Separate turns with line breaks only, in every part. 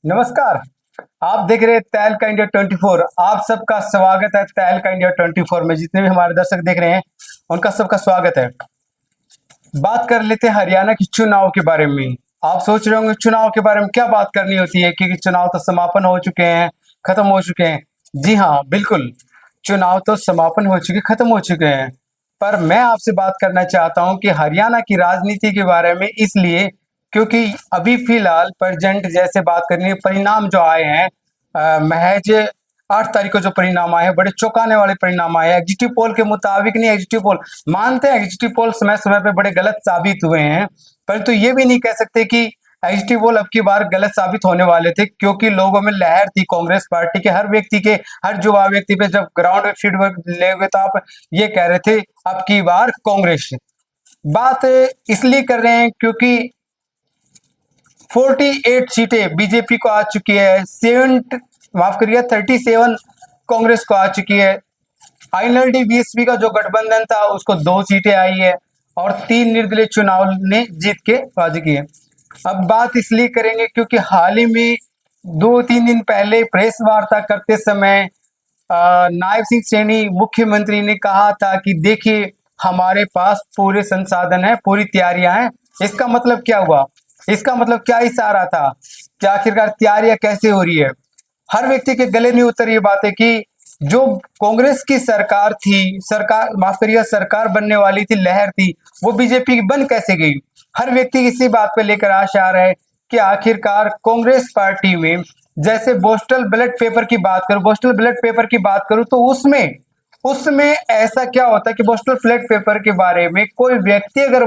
नमस्कार। आप देख रहे हैं तहल का इंडिया 24। आप सबका स्वागत है तहल का इंडिया 24 में। जितने भी हमारे दर्शक देख रहे हैं उनका सबका स्वागत है। बात कर लेते हैं हरियाणा की चुनाव के बारे में। आप सोच रहे होंगे चुनाव के बारे में क्या बात करनी होती है, क्योंकि चुनाव तो समापन हो चुके हैं, खत्म हो चुके हैं। जी हाँ, बिल्कुल, चुनाव तो समापन हो चुके, खत्म हो चुके हैं। पर मैं आपसे बात करना चाहता हूं कि हरियाणा की राजनीति के बारे में, इसलिए क्योंकि अभी फिलहाल प्रेजेंट जैसे बात करनी है, परिणाम जो आए हैं महज 8 तारीख को जो परिणाम आए हैं, बड़े चौंकाने वाले परिणाम आए हैं। एग्जिटिव पोल के मुताबिक नहीं, एग्जिटिव पोल मानते हैं, एग्जिटिव पोल समय समय पे बड़े गलत साबित हुए हैं, परंतु ये भी नहीं कह सकते कि एग्जिटिव पोल अब की बार गलत साबित होने वाले थे, क्योंकि लोगों में लहर थी कांग्रेस पार्टी के। हर व्यक्ति के, हर युवा व्यक्ति पे जब ग्राउंड में फीडबैक ले हुए तो आप ये कह रहे थे अब की बार कांग्रेस। बात इसलिए कर रहे हैं क्योंकि 48 सीटें बीजेपी को आ चुकी है, 7 माफ करिए 37 कांग्रेस को आ चुकी है। आईएनएलडी बीएसपी का जो गठबंधन था उसको 2 सीटें आई है और 3 निर्दलीय चुनाव ने जीत के बाजी की है। अब बात इसलिए करेंगे क्योंकि हाल ही में 2-3 दिन पहले प्रेस वार्ता करते समय नायब सिंह सैनी मुख्यमंत्री ने कहा था कि देखिए हमारे पास पूरे संसाधन है, पूरी तैयारियां हैं। इसका मतलब क्या हुआ? इसका मतलब क्या इशारा था कि आखिरकार तैयारियां कैसे हो रही है? हर व्यक्ति के गले नहीं उतर ये बात है कि जो कांग्रेस की सरकार थी, सरकार माफ करिए सरकार बनने वाली थी, लहर थी, वो बीजेपी की बन कैसे गई? हर व्यक्ति इसी बात पे लेकर आशा आ रहा है कि आखिरकार कांग्रेस पार्टी में, जैसे पोस्टल बैलेट पेपर की बात करूं, पोस्टल बैलेट पेपर की बात करूं तो उसमें उसमें ऐसा क्या होता है कि पोस्टल बैलेट पेपर के बारे में कोई व्यक्ति अगर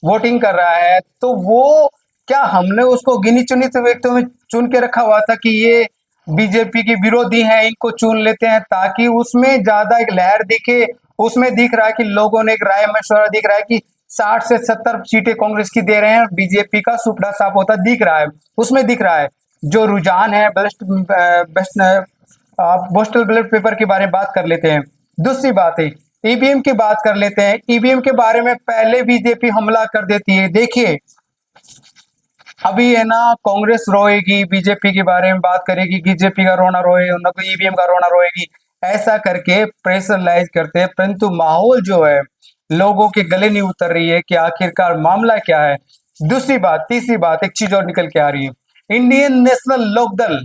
वोटिंग कर रहा है तो वो, क्या हमने उसको गिनी चुनित व्यक्तियों में चुन के रखा हुआ था कि ये बीजेपी के विरोधी हैं, इनको चुन लेते हैं ताकि उसमें ज्यादा एक लहर दिखे? उसमें दिख रहा है कि लोगों ने एक राय मशवरा दिख रहा है कि 60 से 70 सीटें कांग्रेस की दे रहे हैं, बीजेपी का सुपड़ा साफ होता दिख रहा है। उसमें दिख रहा है जो रुझान है। Best best postal ballot paper के बारे में बात कर लेते हैं। दूसरी बात है ईवीएम की बात कर लेते हैं। ईवीएम के बारे में पहले बीजेपी हमला कर देती है। देखिए अभी है ना, कांग्रेस रोएगी, बीजेपी के बारे में बात करेगी, बीजेपी का रोना रोए, उनको ईवीएम का रोना रोएगी, ऐसा करके प्रेशराइज करते हैं, परंतु माहौल जो है लोगों के गले नहीं उतर रही है कि आखिरकार मामला क्या है। दूसरी बात, तीसरी बात, एक चीज और निकल के आ रही है। इंडियन नेशनल लोकदल,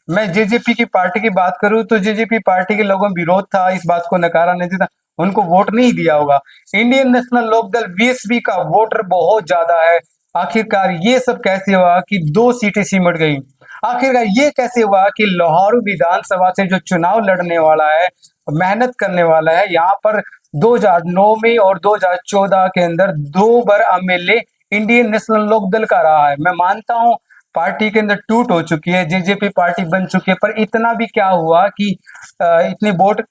मैं जेजेपी की पार्टी की बात करूं तो जेजेपी पार्टी के लोगों में विरोध था, इस बात को नकारा नहीं था, उनको वोट नहीं दिया होगा। इंडियन नेशनल लोकदल बीएसपी का वोटर बहुत ज्यादा है। आखिरकार ये सब कैसे हुआ कि 2 सीटें सिमट गई? आखिरकार ये कैसे हुआ कि लाहौर विधानसभा से जो चुनाव लड़ने वाला है, मेहनत करने वाला है, यहाँ पर 2009 में और 2014 के अंदर 2 बार एमएलए इंडियन नेशनल लोकदल का रहा है। मैं मानता हूं पार्टी के अंदर टूट हो चुकी है, जेजेपी पार्टी बन चुकी है, पर इतना भी क्या हुआ कि इतने वोट,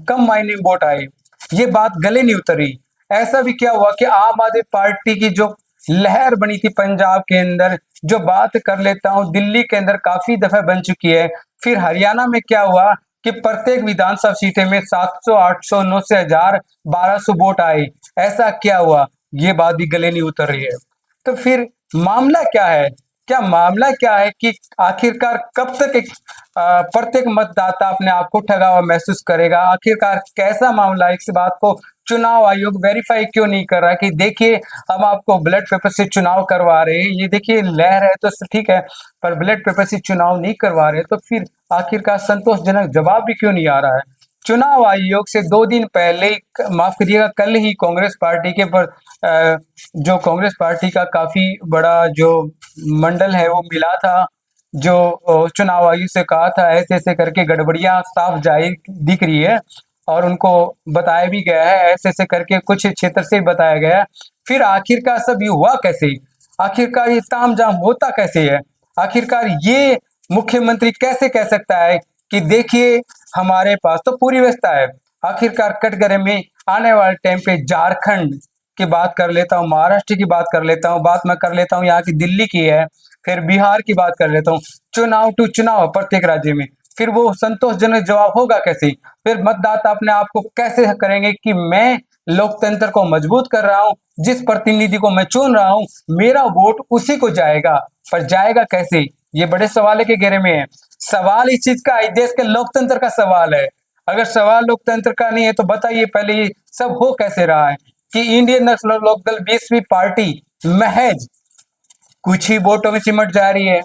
कम मायने में वोट आए, ये बात गले नहीं उतरी। ऐसा भी क्या हुआ कि आम आदमी पार्टी की जो लहर बनी थी पंजाब के अंदर, जो बात कर लेता हूँ दिल्ली के अंदर काफी दफा बन चुकी है। फिर हरियाणा में क्या हुआ कि प्रत्येक विधानसभा सीटें में 700, 800, 900, 1000, 1200 वोट आए। ऐसा क्या हुआ? ये बात भी गले नहीं उतर रही है। तो फिर मामला क्या है? क्या मामला क्या है कि आखिरकार कब तक एक प्रत्येक मतदाता अपने आप को ठगा हुआ महसूस करेगा? आखिरकार कैसा मामला है? इस बात को चुनाव आयोग वेरीफाई क्यों नहीं कर रहा कि देखिए हम आपको ब्लड पेपर से चुनाव करवा रहे हैं, ये देखिए लहर है तो ठीक है, पर ब्लड पेपर से चुनाव नहीं करवा रहे, तो फिर आखिरकार संतोषजनक जवाब भी क्यों नहीं आ रहा है? चुनाव आयोग से 2 दिन पहले, माफ करिएगा कल ही, कांग्रेस पार्टी के पर जो कांग्रेस पार्टी का काफी बड़ा जो मंडल है वो मिला था, जो चुनाव आयोग से कहा था ऐसे ऐसे करके गड़बड़ियां साफ जाहिर दिख रही है, और उनको बताया भी गया है ऐसे ऐसे करके, कुछ क्षेत्र से बताया गया है। फिर आखिरकार सब ये हुआ कैसे? आखिरकार ये तामझाम होता कैसे है? आखिरकार ये मुख्यमंत्री कैसे कह सकता है कि देखिए हमारे पास तो पूरी व्यवस्था है? आखिरकार कटघरे में आने वाले टाइम पे झारखंड की बात कर लेता हूँ, महाराष्ट्र की बात कर लेता हूँ, बात मैं कर लेता हूँ यहाँ की दिल्ली की है, फिर बिहार की बात कर लेता हूँ। चुनाव टू चुनाव प्रत्येक राज्य में, फिर वो संतोषजनक जवाब होगा कैसे? फिर मतदाता अपने आप को कैसे करेंगे कि मैं लोकतंत्र को मजबूत कर रहा हूं, जिस प्रतिनिधि को मैं चुन रहा हूं मेरा वोट उसी को जाएगा। पर जाएगा कैसे, ये बड़े सवाल के घेरे में है। सवाल इस चीज का, इस देश के लोकतंत्र का सवाल है। अगर सवाल लोकतंत्र का नहीं है तो बताइए पहले ये सब हो कैसे रहा है कि इंडियन नेशनल लोकदल 20वीं पार्टी महज कुछ ही वोटों में सिमट जा रही है।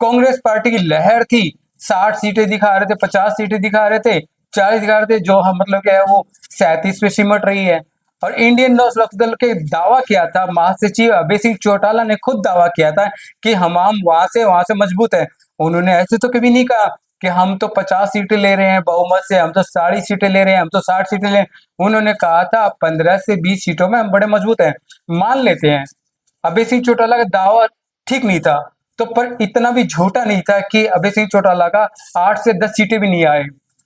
कांग्रेस पार्टी की लहर थी, 60 सीटें दिखा रहे थे, 50 सीटें दिखा रहे थे, 40 दिखा रहे थे, जो हम मतलब क्या है वो 37 पे सिमट रही है। और इंडियन लोकदल के दावा किया था, महासचिव अभय सिंह चौटाला ने खुद दावा किया था कि हम वहां से मजबूत है। उन्होंने ऐसे तो कभी नहीं कहा कि हम तो 50 सीटें ले रहे हैं बहुमत से, हम तो 40 सीटें ले रहे हैं, हम तो 60 सीटें ले। उन्होंने कहा था 15 से 20 सीटों में हम बड़े मजबूत हैं। मान लेते हैं अभय सिंह चौटाला का दावा ठीक नहीं था, तो पर इतना भी झूठा नहीं था कि अभय सिंह चौटाला का 8 से 10 सीटें भी नहीं आए।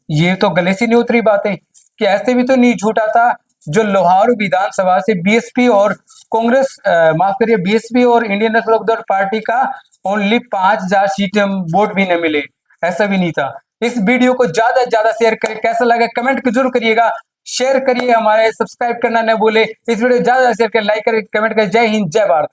ये तो गले से नहीं उतरी बातें कि ऐसे भी तो नहीं झूठा था जो लोहारू विधानसभा से बीएसपी और कांग्रेस माफ करिए बीएसपी और इंडियन नेशनल लोकदल पार्टी का ओनली 5,000 सीटें वोट भी न मिले। ऐसा भी नहीं था। इस वीडियो को ज्यादा से ज्यादा शेयर करें, कैसा लगा कमेंट जरूर करिएगा, शेयर करिए, हमारे सब्सक्राइब करना न भूले। इस वीडियो ज्यादा शेयर करें, लाइक करें, कमेंट करें। जय हिंद, जय भारत।